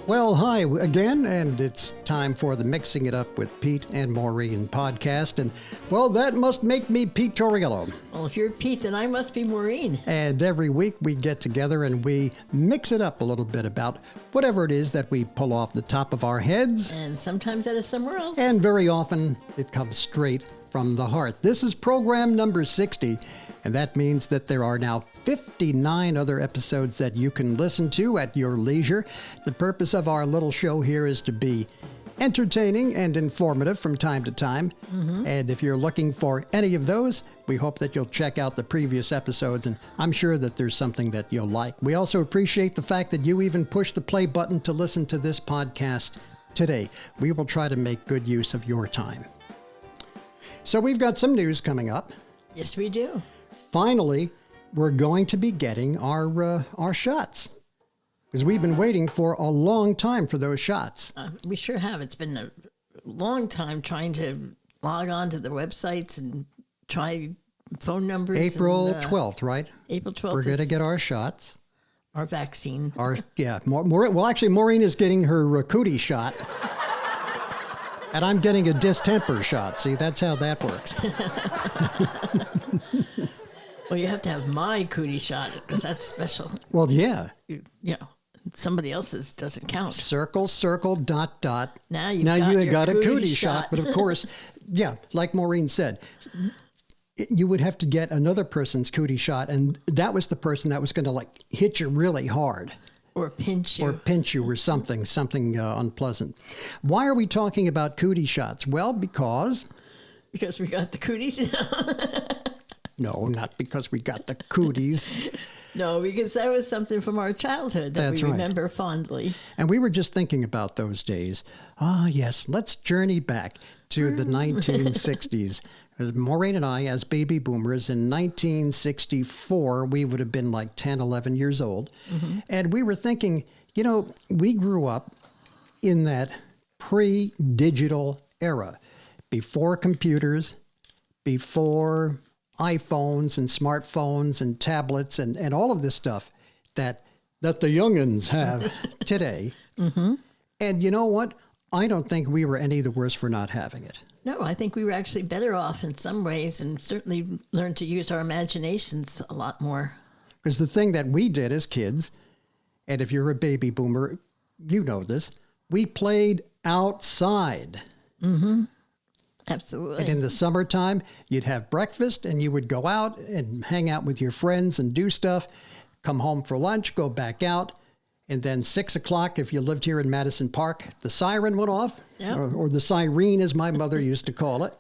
Well, hi again, and it's time for the Mixing It Up with Pete and Maureen podcast. And, well, that must make me Pete Torriello. Well, if you're Pete, then I must be Maureen. And every week we get together and we mix it up a little bit about whatever it is that we pull off the top of our heads. And sometimes that is somewhere else. And very often it comes straight from the heart. This is program number 60. And that means that there are now 59 other episodes that you can listen to at your leisure. The purpose of our little show here is to be entertaining and informative from time to time. Mm-hmm. And if you're looking for any of those, we hope that you'll check out the previous episodes, and I'm sure that there's something that you'll like. We also appreciate the fact that you even push the play button to listen to this podcast today. We will try to make good use of your time. So we've got some news coming up. Yes, we do. Finally, we're going to be getting our shots, because we've been waiting for a long time for those shots. We sure have. It's been a long time trying to log on to the websites and try phone numbers. April 12th, right? April 12th. We're going to get our shots. Our vaccine. Actually, Maureen is getting her cootie shot. And I'm getting a distemper shot. See, that's how that works. Well, you have to have my cootie shot because that's special. Well, yeah. You know, somebody else's doesn't count. Circle, circle, dot, dot. Now you got a cootie shot. But of course, yeah, like Maureen said, you would have to get another person's cootie shot, and that was the person that was going to like hit you really hard. Or pinch you. Or something unpleasant. Why are we talking about cootie shots? Well, because we got the cooties. No, not because we got the cooties. No, because that was something from our childhood that we remember fondly. And we were just thinking about those days. Ah, yes, let's journey back to the 1960s. As Maureen and I, as baby boomers, in 1964, we would have been like 10, 11 years old. Mm-hmm. And we were thinking, we grew up in that pre-digital era, before computers, before iPhones and smartphones and tablets and all of this stuff that the youngins have today. Mm-hmm. And you know what? I don't think we were any the worse for not having it. No, I think we were actually better off in some ways, and certainly learned to use our imaginations a lot more. Because the thing that we did as kids, and if you're a baby boomer, you know this, we played outside. Mm-hmm. Absolutely. And in the summertime, you'd have breakfast and you would go out and hang out with your friends and do stuff, come home for lunch, go back out. And then 6 o'clock, if you lived here in Madison Park, the siren went off, yep. or the siren, as my mother used to call it.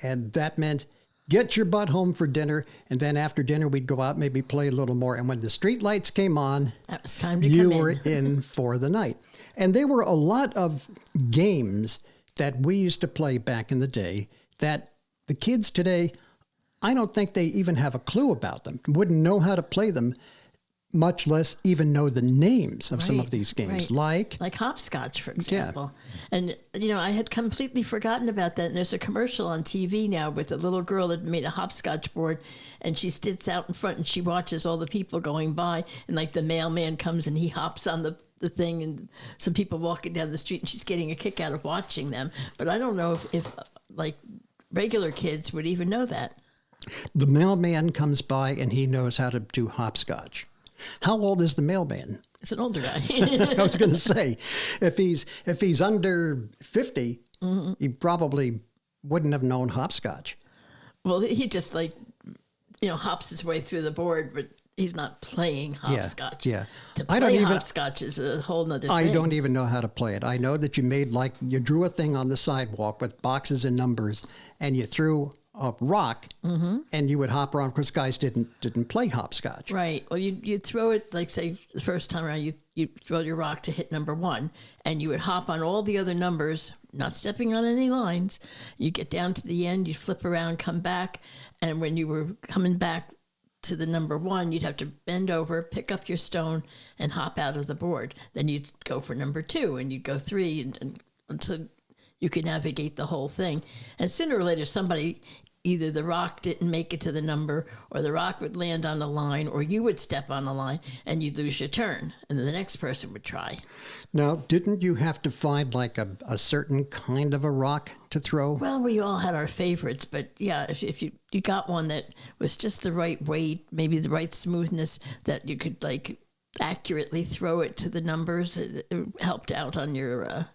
And that meant get your butt home for dinner. And then after dinner, we'd go out, maybe play a little more. And when the street lights came on, that was time to you were in for the night. And there were a lot of games that we used to play back in the day that the kids today, I don't think they even have a clue about them, wouldn't know how to play them, much less even know the names of some of these games. Like hopscotch, for example. Yeah. And, I had completely forgotten about that. And there's a commercial on TV now with a little girl that made a hopscotch board, and she sits out in front and she watches all the people going by, and like the mailman comes and he hops on the thing, and some people walking down the street, and she's getting a kick out of watching them. But I don't know if like regular kids would even know that. The mailman comes by and he knows how to do hopscotch. How old is the mailman? It's an older guy. I was going to say, if he's under 50, mm-hmm. he probably wouldn't have known hopscotch. Well, he just hops his way through the board, but he's not playing hopscotch. Yeah. To play hopscotch is a whole nother thing. I don't even know how to play it. I know that you drew a thing on the sidewalk with boxes and numbers, and you threw a rock, mm-hmm. and you would hop around, because guys didn't play hopscotch. Right. Well, you'd throw it, like, say, the first time around, you throw your rock to hit number 1, and you would hop on all the other numbers, not stepping on any lines. You get down to the end, you'd flip around, come back, and when you were coming back to the number 1, you'd have to bend over, pick up your stone, and hop out of the board. Then you'd go for number 2, and you'd go 3, and until you could navigate the whole thing. And sooner or later, somebody either the rock didn't make it to the number, or the rock would land on the line, or you would step on the line and you'd lose your turn, and then the next person would try. Now, didn't you have to find like a certain kind of a rock to throw? Well, we all had our favorites, but yeah, if you got one that was just the right weight, maybe the right smoothness, that you could like accurately throw it to the numbers, it helped out on your...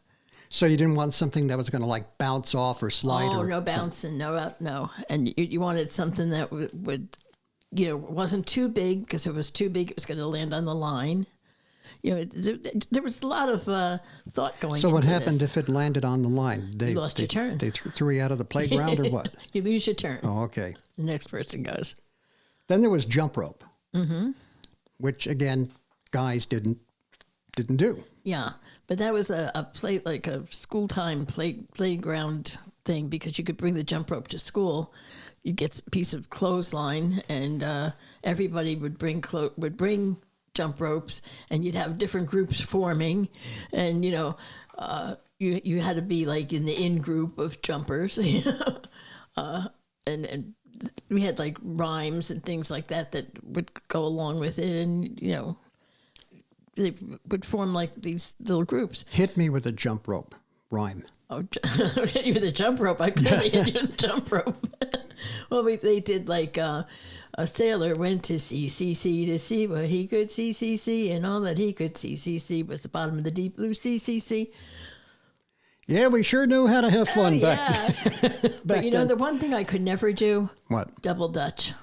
So you didn't want something that was going to like bounce off or slide? Oh, no bouncing, no. And you wanted something that would, wasn't too big, because if it was too big, it was going to land on the line. There was a lot of thought going into this. So what happened if it landed on the line? You lost your turn. They threw you out of the playground or what? You lose your turn. Oh, okay. The next person goes. Then there was jump rope, which again, guys didn't do. Yeah. But that was a school time playground thing, because you could bring the jump rope to school. You get a piece of clothesline, and everybody would bring jump ropes, and you'd have different groups forming, and you had to be like in the in group of jumpers, and we had like rhymes and things like that would go along with it, and they would form like these little groups. Hit me with a jump rope rhyme. Oh, hit you with a jump rope. I couldn't hit you with a jump rope. Well, they did like a sailor went to sea to see what he could see, and all that he could see was the bottom of the deep blue sea. Yeah, we sure knew how to have fun back But then. the one thing I could never do? What? Double Dutch.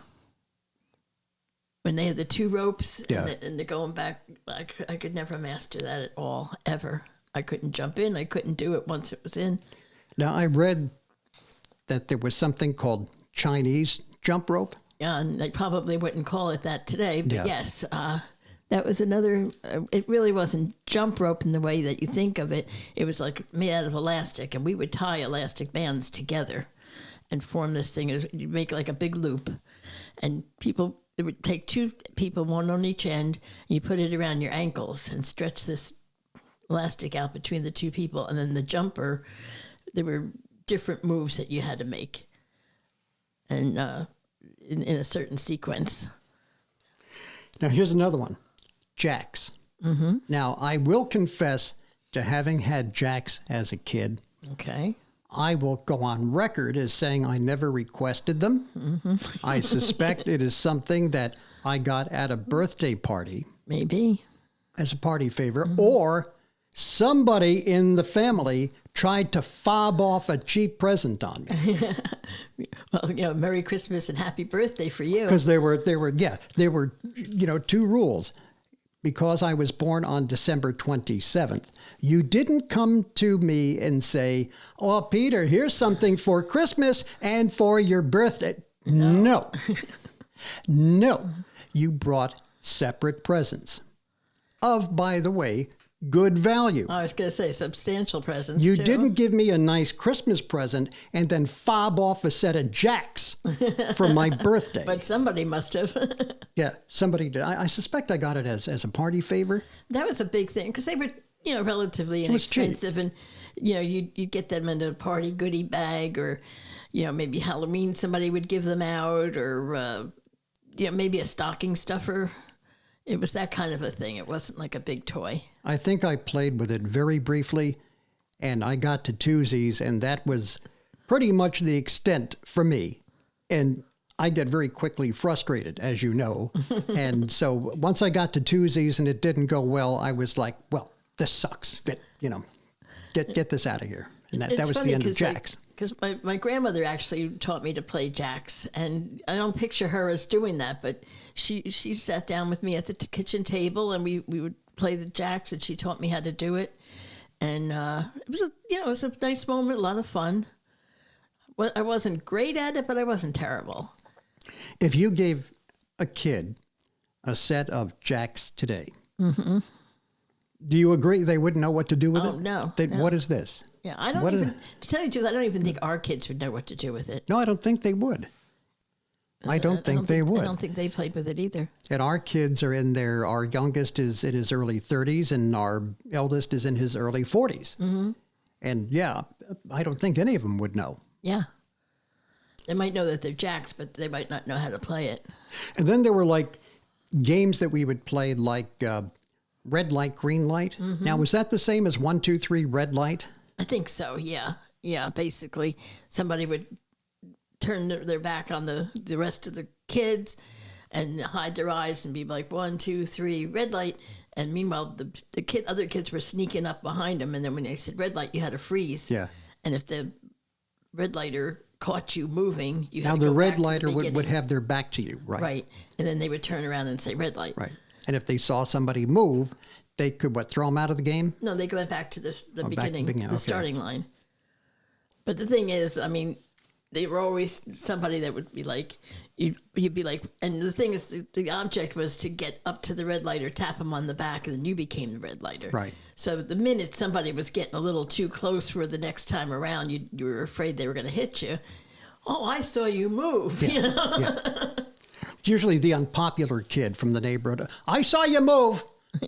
When they had the two ropes, and the going back, I could never master that at all, ever. I couldn't jump in. I couldn't do it once it was in. Now, I read that there was something called Chinese jump rope. Yeah, and they probably wouldn't call it that today, but yes, that was another, it really wasn't jump rope in the way that you think of it. It was like made out of elastic, and we would tie elastic bands together and form this thing. You'd make like a big loop, and it would take two people, one on each end, and you put it around your ankles and stretch this elastic out between the two people. And then the jumper, there were different moves that you had to make, and in a certain sequence. Now, here's another one. Jacks. Mm-hmm. Now, I will confess to having had jacks as a kid. Okay. I will go on record as saying I never requested them. Mm-hmm. I suspect it is something that I got at a birthday party. Maybe. As a party favor. Mm-hmm. Or somebody in the family tried to fob off a cheap present on me. Well, Merry Christmas and Happy Birthday for you. Because there were two rules. Because I was born on December 27th, you didn't come to me and say, "Oh, Peter, here's something for Christmas and for your birthday." No. No. You brought separate presents of, by the way, good value. I was going to say substantial presents. You too. didn't give me a nice Christmas present and then fob off a set of jacks for my birthday. But somebody must have. Yeah, somebody did. I suspect I got it as a party favor. That was a big thing because they were, relatively inexpensive, and you get them in a party goodie bag, or maybe Halloween somebody would give them out, or maybe a stocking stuffer. It was that kind of a thing. It wasn't like a big toy. I think I played with it very briefly, and I got to twosies, and that was pretty much the extent for me. And I get very quickly frustrated, as you know. And so once I got to twosies and it didn't go well, I was like, well, this sucks. Get this out of here. And that was the end of jacks. Because my grandmother actually taught me to play jacks, and I don't picture her as doing that, but she sat down with me at the kitchen table, and we would play the jacks, and she taught me how to do it. And it was a nice moment, a lot of fun. Well, I wasn't great at it, but I wasn't terrible. If you gave a kid a set of jacks today, mm-hmm. Do you agree they wouldn't know what to do with it? No. What is this? Yeah, I don't even, to tell you the truth, I don't even think our kids would know what to do with it. No, I don't think they would. I don't think they would. I don't think they played with it either. And our kids are our youngest is in his early 30s, and our eldest is in his early 40s. Mm-hmm. And yeah, I don't think any of them would know. Yeah. They might know that they're jacks, but they might not know how to play it. And then there were like games that we would play like red light, green light. Mm-hmm. Now, was that the same as 1, 2, 3 red light? I think so, yeah. Yeah, basically somebody would turn their back on the rest of the kids and hide their eyes and be like 1, 2, 3 red light. And meanwhile, the other kids were sneaking up behind them. And then when they said red light, you had to freeze. Yeah. And if the red lighter caught you moving, you had now to go the red back to lighter the would have their back to you, right? Right. And then they would turn around and say red light. Right. And if they saw somebody move, they could, throw them out of the game? No, they went back to the beginning, the okay. starting line. But the thing is, I mean, they were always somebody that would be like, you'd be like, and the thing is, the object was to get up to the red lighter, tap them on the back, and then you became the red lighter. Right. So the minute somebody was getting a little too close where the next time around, you were afraid they were going to hit you. Oh, I saw you move. Yeah. You know? Yeah. It's usually the unpopular kid from the neighborhood. I saw you move.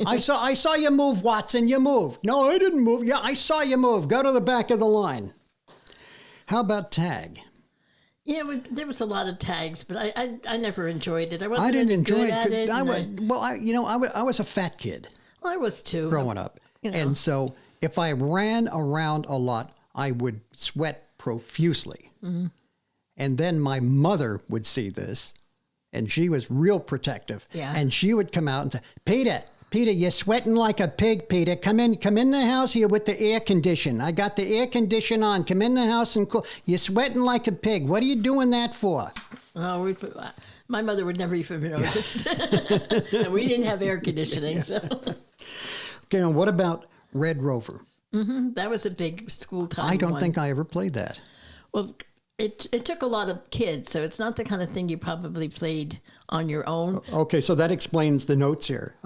I saw you move, Watson. You moved. No, I didn't move. Yeah, I saw you move. Go to the back of the line. How about tag? Yeah, there was a lot of tags, but I never enjoyed it. I didn't enjoy it. I was a fat kid. Well, I was too. Growing up. You know. And so if I ran around a lot, I would sweat profusely. Mm-hmm. And then my mother would see this, and she was real protective. Yeah. And she would come out and say, Peter, you're sweating like a pig, Peter. Come in the house here with the air condition. I got the air condition on. Come in the house and cool. You're sweating like a pig. What are you doing that for? Oh, my mother would never even notice. And we didn't have air conditioning. Yeah. So. Okay, and what about Red Rover? Mm-hmm. That was a big school time I don't think I ever played that. Well, it took a lot of kids, so it's not the kind of thing you probably played on your own. Okay, so that explains the notes here.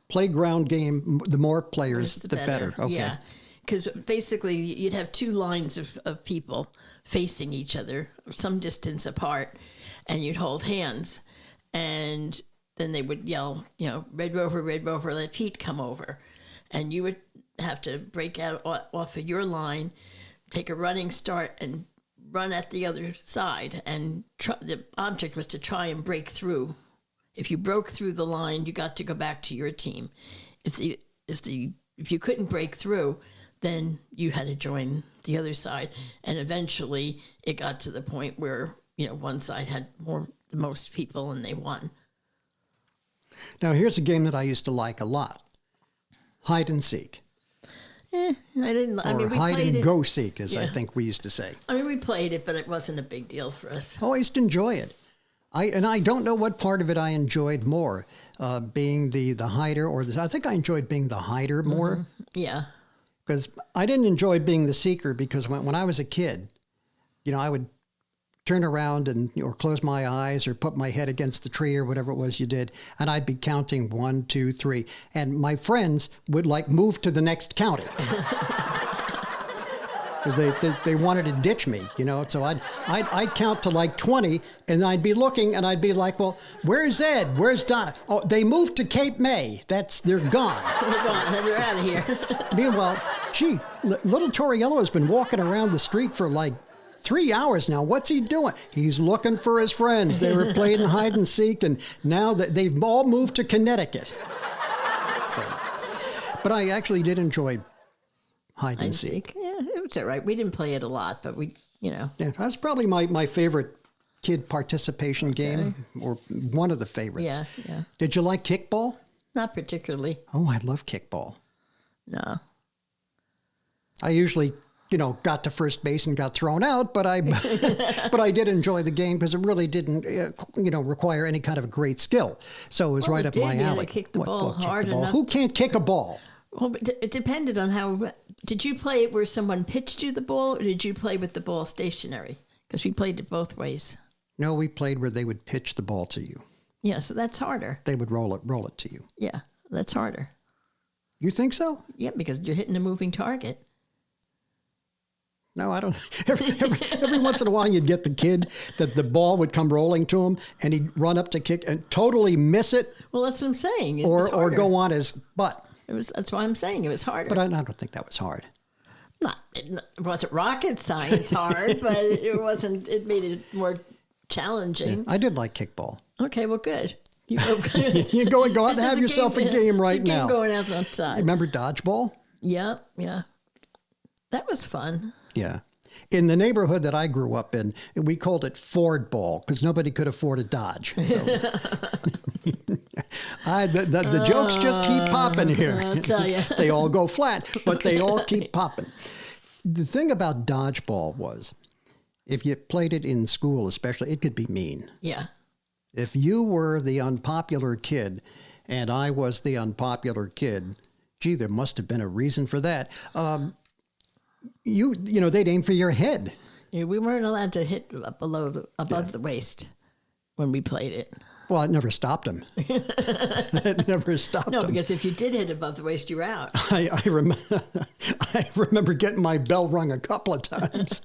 Playground game, the more players, the better. Okay. Yeah, because basically you'd have two lines of people facing each other, some distance apart, and you'd hold hands, and then they would yell, Red Rover, let Pete come over. And you would have to break out off of your line, take a running start, and run at the other side. And the object was to try and break through. If you broke through the line, you got to go back to your team. If you couldn't break through, then you had to join the other side. And eventually, it got to the point where one side had the most people, and they won. Now, here's a game that I used to like a lot: hide and seek. I didn't. Or hide and go seek, as I think we used to say. I mean, we played it, but it wasn't a big deal for us. Oh, I used to enjoy it. I don't know what part of it I enjoyed more, being the hider I think I enjoyed being the hider more. Mm-hmm. Yeah. Because I didn't enjoy being the seeker, because when I was a kid, I would turn around or close my eyes or put my head against the tree or whatever it was you did, and I'd be counting 1, 2, 3, and my friends would move to the next county. Because they wanted to ditch me, So I'd count to 20, and I'd be looking, and I'd be like, well, where's Ed? Where's Donna? Oh, they moved to Cape May. They're gone. They're gone. They're out of here. Meanwhile, little Toriello has been walking around the street for 3 hours now. What's he doing? He's looking for his friends. They were playing hide and seek, and now they've all moved to Connecticut. But I actually did enjoy hide and seek. Yeah, it was all right. We didn't play it a lot, but we. Yeah, that's probably my favorite kid participation game, or one of the favorites. Yeah. Did you like Kickball? Not particularly. Oh, I love Kickball. No. I usually, got to first base and got thrown out, but I did enjoy the game because it really didn't, require any kind of great skill. So it was right up my alley. You had to kick the ball hard enough. Who can't kick a ball? Well, but it depended on how. Did you play it where someone pitched you the ball, or did you play with the ball stationary? Because we played it both ways. No, we played where they would pitch the ball to you. Yeah, so that's harder. They would roll it to you. Yeah, that's harder. You think so? Yeah, because you're hitting a moving target. No, I don't. Every once in a while, you'd get the kid that the ball would come rolling to him, and he'd run up to kick and totally miss it. Well, that's what I'm saying. Or go on his butt. That's why I'm saying it was harder. But I don't think that was hard. It wasn't rocket science hard, but it wasn't. It made it more challenging. I did like kickball. Okay, well, good. You go out and have yourself a game right now. Going outside. Remember Dodgeball? Yeah. That was fun. Yeah. In the neighborhood that I grew up in, we called it Ford Ball because nobody could afford a Dodge. So. The jokes just keep popping here. I'll tell you. They all go flat, but they all keep popping. The thing about Dodgeball was, if you played it in school especially, it could be mean. Yeah. If you were the unpopular kid and I was the unpopular kid, gee, there must have been a reason for that. You know, they'd aim for your head. Yeah, we weren't allowed to hit above the waist when we played it. Well, it never stopped them. It never stopped them. No, because if you did hit above the waist, you were out. I remember getting my bell rung a couple of times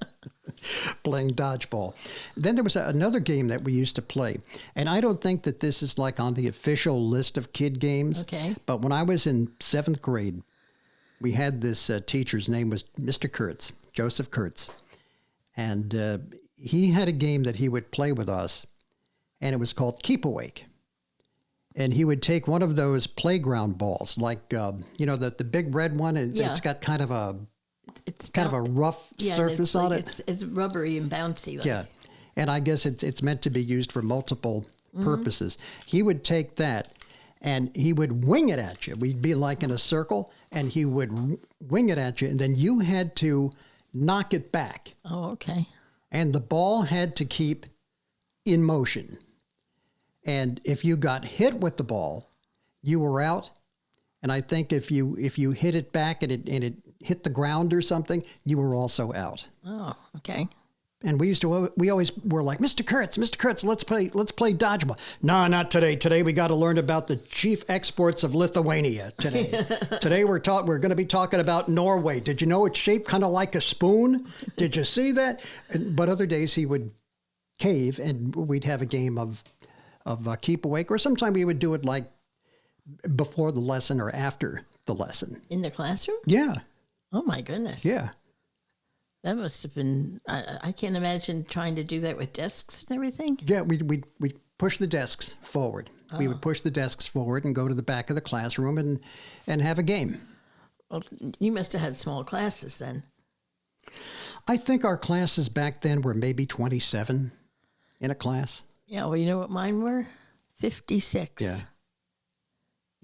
playing Dodgeball. Then there was another game that we used to play. And I don't think that this is like on the official list of kid games. Okay. But when I was in 7th grade, we had this teacher's name was Mr. Kurtz, Joseph Kurtz. And he had a game that he would play with us. And it was called Keep Awake. And he would take one of those playground balls, like, the big red one. It's got kind of a rough surface on it. It's rubbery and bouncy. Like. Yeah. And I guess it's meant to be used for multiple purposes. He would take that and he would wing it at you. We'd be like in a circle and he would wing it at you. And then you had to knock it back. Oh, okay. And the ball had to keep in motion. And if you got hit with the ball, you were out. And I think if you hit it back and it hit the ground or something, you were also out. Oh, okay. And we always were like, Mr. Kurtz, let's play dodgeball. No, not today. Today we got to learn about the chief exports of Lithuania today. Today we're going to be talking about Norway. Did you know it's shaped kind of like a spoon? Did you see that? But other days he would cave and we'd have a game of Keep Awake, or sometime we would do it like before the lesson or after the lesson. In the classroom? Yeah. Oh my goodness. Yeah. That must have been, I can't imagine trying to do that with desks and everything. Yeah, we'd push the desks forward. Oh. We would push the desks forward and go to the back of the classroom and have a game. Well, you must have had small classes then. I think our classes back then were maybe 27 in a class. Yeah, well, you know what mine were? 56. Yeah.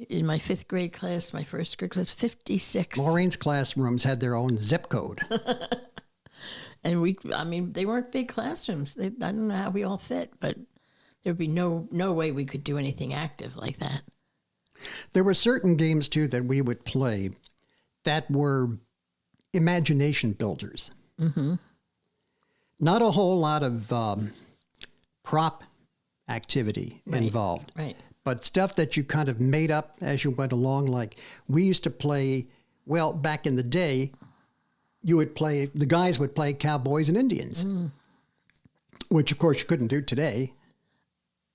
In my 5th grade class, my 1st grade class, 56. Maureen's classrooms had their own zip code. And they weren't big classrooms. I don't know how we all fit, but there'd be no way we could do anything active like that. There were certain games, too, that we would play that were imagination builders. Mm-hmm. Not a whole lot of prop activity involved. Right. But stuff that you kind of made up as you went along. Like we used to play, well, back in the day, the guys would play cowboys and Indians, which of course you couldn't do today.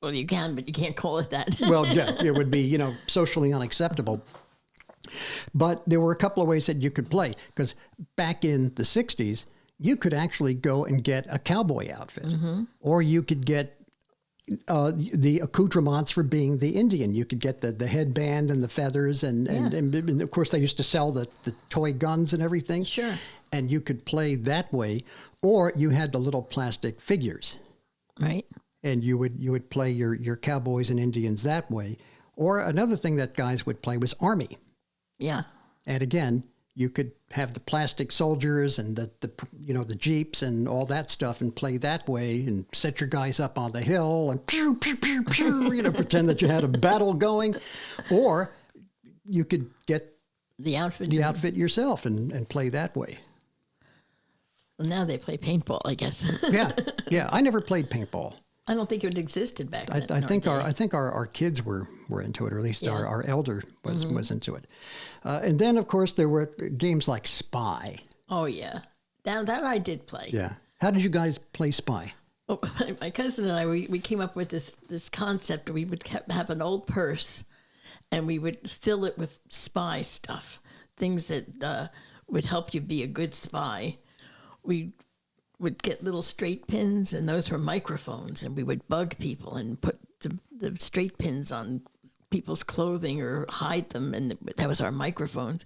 Well, you can, but you can't call it that. Well, yeah, it would be, socially unacceptable. But there were a couple of ways that you could play, because back in the 60s, you could actually go and get a cowboy outfit, or you could get the accoutrements for being the Indian. You could get the headband and the feathers, and of course they used to sell the toy guns and everything. Sure. And you could play that way, or you had the little plastic figures. Right. And you would play your cowboys and Indians that way. Or another thing that guys would play was army. Yeah. And again, you could have the plastic soldiers and the jeeps and all that stuff and play that way and set your guys up on the hill and pew, pew, pew, pew, pretend that you had a battle going. Or you could get the outfit yourself and play that way. Well, now they play paintball, I guess. Yeah. I never played paintball. I don't think it existed back then. I think our kids were into it, or at least our elder was into it. And then, of course, there were games like Spy. Oh, yeah. That I did play. Yeah. How did you guys play Spy? Oh, my cousin and I, we came up with this concept. We would have an old purse, and we would fill it with spy stuff, things that would help you be a good spy. We would get little straight pins, and those were microphones, and we would bug people and put the straight pins on people's clothing or hide them, and that was our microphones.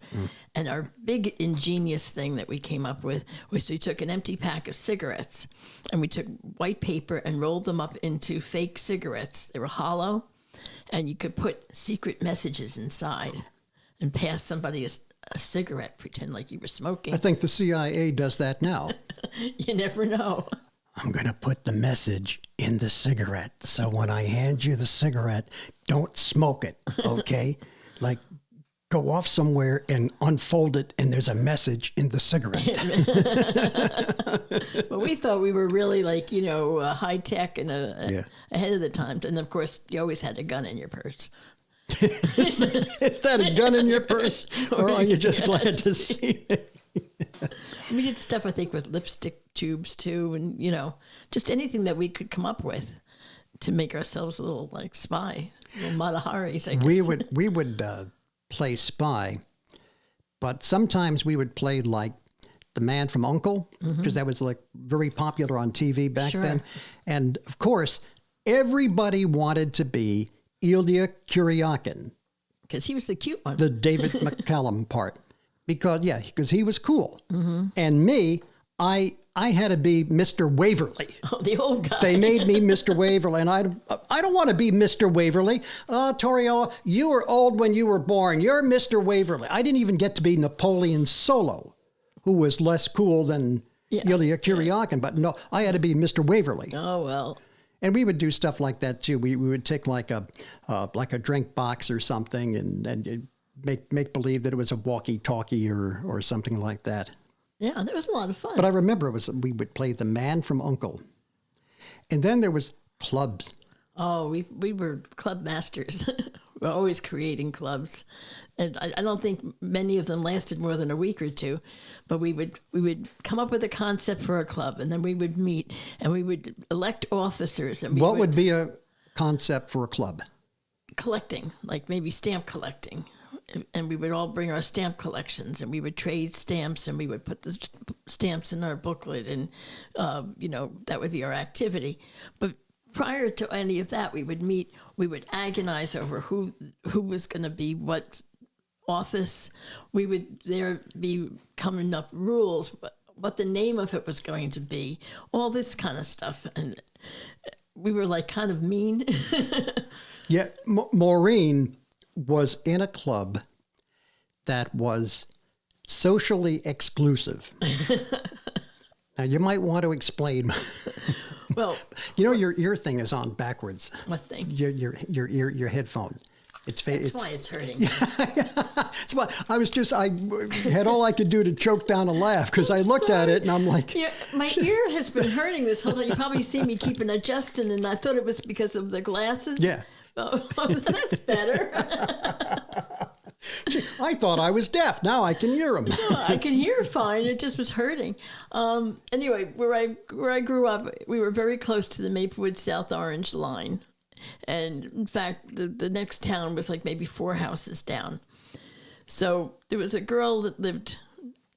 And our big ingenious thing that we came up with was we took an empty pack of cigarettes, and we took white paper and rolled them up into fake cigarettes. They were hollow, and you could put secret messages inside and pass somebody a cigarette, pretend like you were smoking. I think the CIA does that now. You never know. I'm going to put the message in the cigarette. So when I hand you the cigarette, don't smoke it, okay? Like, go off somewhere and unfold it, and there's a message in the cigarette. But we thought we were really, like, high tech and ahead of the times. And, of course, you always had a gun in your purse. Is that a gun in your purse? Or are you just glad to see it? We did stuff, I think, with lipstick tubes, too, and, just anything that we could come up with to make ourselves a little, like, spy, little Mata Haris, I guess. We would play spy, but sometimes we would play, like, The Man from U.N.C.L.E., because that was, like, very popular on TV back then. And, of course, everybody wanted to be Ilya Kuryakin. Because he was the cute one. The David McCallum part. Because he was cool. And me, I had to be Mr. Waverly. Oh, the old guy. They made me Mr. Waverly, and I don't want to be Mr. Waverly. Torrio, you were old when you were born. You're Mr. Waverly. I didn't even get to be Napoleon Solo, who was less cool than Ilya Kuryakin. But no, I had to be Mr. Waverly. Oh, well. And we would do stuff like that, too. We would take like a drink box or something and make believe that it was a walkie-talkie or something like that. Yeah, that was a lot of fun. But I remember we would play The Man from U.N.C.L.E. And then there was clubs. Oh, we were club masters. We're always creating clubs. And I don't think many of them lasted more than a week or two. But we would come up with a concept for a club, and then we would meet, and we would elect officers. And what would be a concept for a club? Collecting, like maybe stamp collecting. And we would all bring our stamp collections, and we would trade stamps, and we would put the stamps in our booklet, and, that would be our activity. But prior to any of that, we would meet, we would agonize over who was going to be what office. We would be coming up rules, what the name of it was going to be, all this kind of stuff. And we were like kind of mean. Yeah, Maureen was in a club that was socially exclusive. Now, you might want to explain. Well, your ear thing is on backwards. What thing? Your headphone. That's why it's hurting. That's why I had all I could do to choke down a laugh because I looked at it and I'm like, my ear has been hurting this whole time. You probably see me keeping adjusting, and I thought it was because of the glasses. Yeah. Oh, that's better. Gee, I thought I was deaf. Now I can hear him. No, I can hear fine. It just was hurting. Anyway, where I grew up, we were very close to the Maplewood South Orange line. And in fact, the next town was like maybe 4 houses down. So there was a girl that lived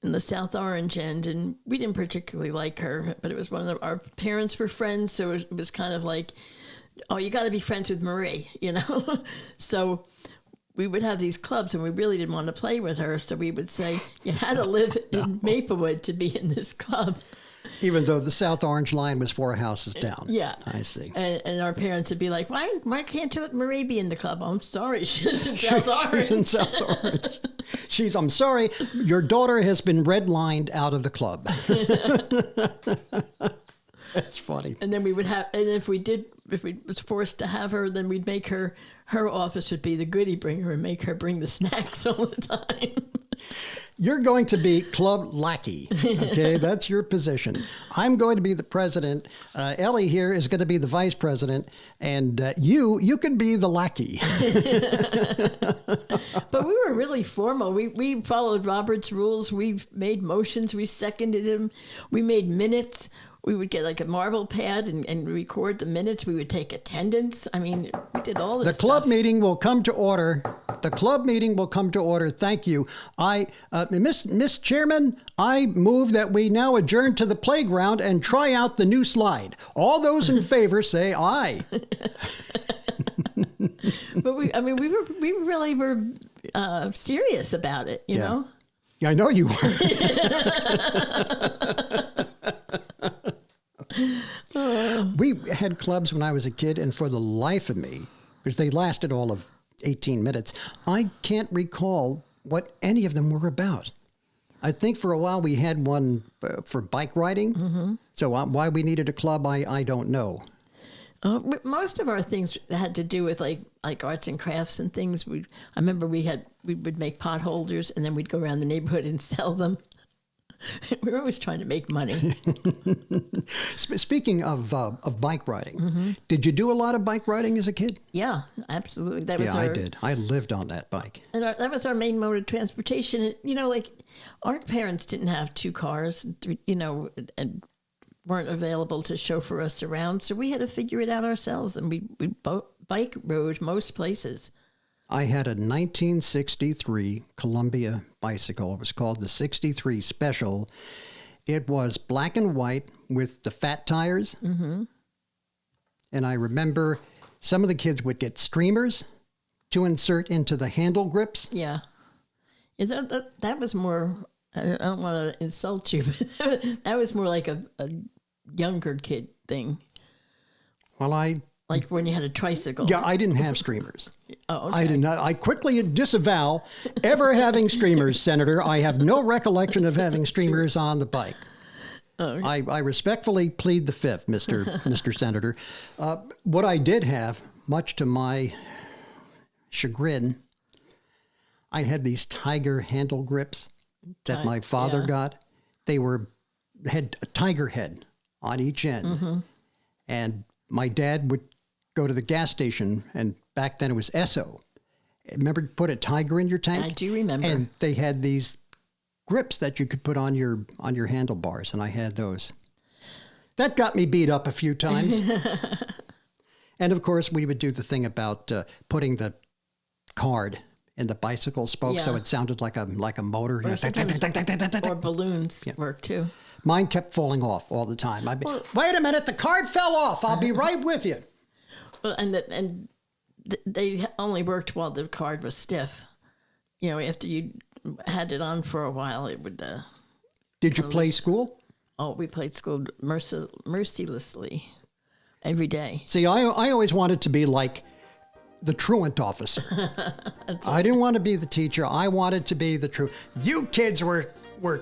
in the South Orange end, and we didn't particularly like her, but it was our parents were friends, so it was kind of like, oh, you got to be friends with Marie, So we would have these clubs, and we really didn't want to play with her. So we would say, you had to live in Maplewood to be in this club. Even though the South Orange line was 4 houses down. Yeah. I see. And our parents would be like, why can't you let Marie be in the club? Oh, I'm sorry. She's in South Orange. She's in South Orange. I'm sorry, your daughter has been redlined out of the club. That's funny. And then we would have, and if we was forced to have her, then we'd make her office would be the goodie bringer and make her bring the snacks all the time. You're going to be club lackey. Okay, that's your position. I'm going to be the president. Ellie here is going to be the vice president, and you can be the lackey. But we were really formal. We followed Robert's rules. We made motions. We seconded him. We made minutes. We would get like a marble pad and record the minutes. We would take attendance. I mean, we did all this The club stuff. meeting will come to order. The club meeting will come to order. Thank you. Miss Chairman, I move that we now adjourn to the playground and try out the new slide. All those in favor say aye. But we really were serious about it, you know? Yeah, I know you were. We had clubs when I was a kid, and for the life of me, because they lasted all of 18 minutes, I can't recall what any of them were about. I think for a while we had one for bike riding. Mm-hmm. So why we needed a club, I don't know. Most of our things had to do with like arts and crafts and things. I remember we would make pot holders, and then we'd go around the neighborhood and sell them. We were always trying to make money. Speaking of bike riding, did you do a lot of bike riding as a kid? Yeah, absolutely. I did. I lived on that bike. And that was our main mode of transportation. You know, like our parents didn't have 2 cars, you know, and weren't available to chauffeur us around. So we had to figure it out ourselves. And we bike rode most places. I had a 1963 Columbia bicycle. It was called the 63 Special. It was black and white with the fat tires. Mm-hmm. And I remember some of the kids would get streamers to insert into the handle grips. Yeah. That was more, I don't want to insult you, but that was more like a younger kid thing. Well, like when you had a tricycle. Yeah, I didn't have streamers. Oh, okay. I did not. I quickly disavow ever having streamers, Senator. I have no recollection of having streamers on the bike. Okay. I respectfully plead the fifth, Mr. Senator. What I did have, much to my chagrin, I had these tiger handle grips that my father got. They had a tiger head on each end. Mm-hmm. And my dad would go to the gas station, and back then it was Esso. Remember, put a tiger in your tank? I do remember. And they had these grips that you could put on your handlebars, and I had those. That got me beat up a few times. And of course, we would do the thing about putting the card in the bicycle spoke, so it sounded like a motor. Or balloons work too. Mine kept falling off all the time. Wait a minute, the card fell off. I'll be right with you. Well, and they only worked while the card was stiff. You know, after you had it on for a while, it would. Did you play school? Oh, we played school mercilessly every day. See, I always wanted to be like the truant officer. I didn't want to be the teacher. I wanted to be the truant. You kids were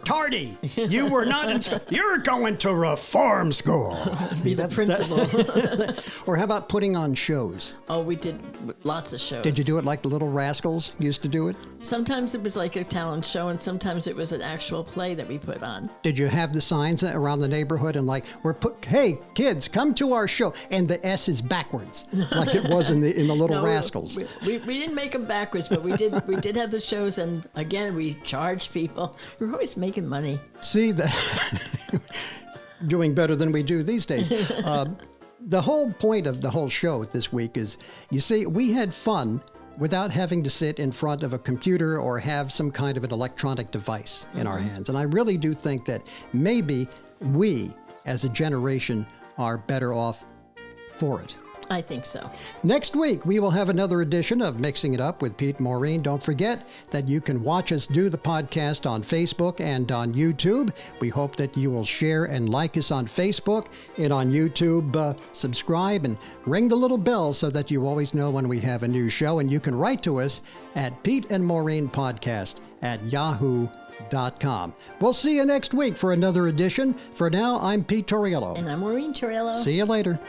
tardy. You were not in school. You're going to reform school. Be the principal. Or how about putting on shows? Oh, we did lots of shows. Did you do it like the Little Rascals used to do it? Sometimes it was like a talent show, and sometimes it was an actual play that we put on. Did you have the signs around the neighborhood and like, hey, kids, come to our show, and the S is backwards, like it was in the Little Rascals? We didn't make them backwards, but we did have the shows, and again, we charged people. We were always making money. See, doing better than we do these days. The whole point of the whole show this week is, you see, we had fun without having to sit in front of a computer or have some kind of an electronic device in our hands. And I really do think that maybe we, as a generation, are better off for it. I think so. Next week, we will have another edition of Mixing It Up with Pete and Maureen. Don't forget that you can watch us do the podcast on Facebook and on YouTube. We hope that you will share and like us on Facebook, and on YouTube, subscribe and ring the little bell so that you always know when we have a new show. And you can write to us at Pete and Maureen Podcast at yahoo.com. We'll see you next week for another edition. For now, I'm Pete Torriello. And I'm Maureen Torriello. See you later.